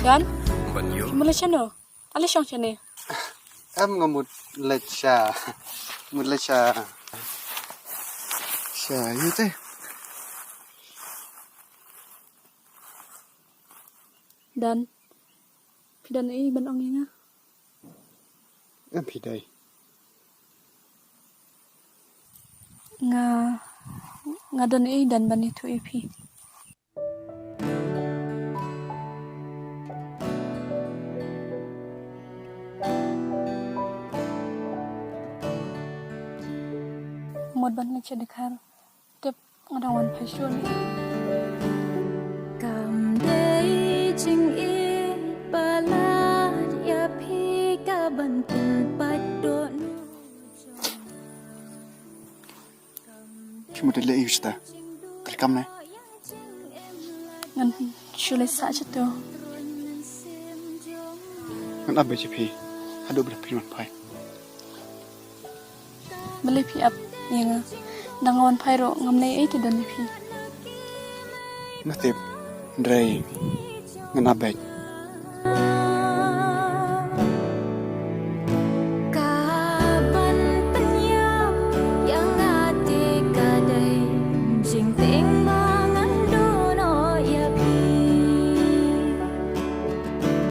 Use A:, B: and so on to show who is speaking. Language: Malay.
A: Dan Malaysia no. Ali syang chane.
B: Em ngamut lecha. Mut lecha. Sha yu te.
A: Dan ban ong nga.
B: Em pi dai.
A: Nga dan dan ban itu ipi. Mod ban lecha dekar. Tep ngadawan pasyo ni.
C: Cầm đây chừng y bala ya pi ka ban tempat do nu
B: Cuma dele yusta. Terkam ne.
A: Ngan syule sa chato.
B: Ngan abe je pi. Ado ber priman pai.
A: Beli pi up nga. Dangawan pairo ngamnay ay dan pi.
B: Natip. Drai. Ngan abe.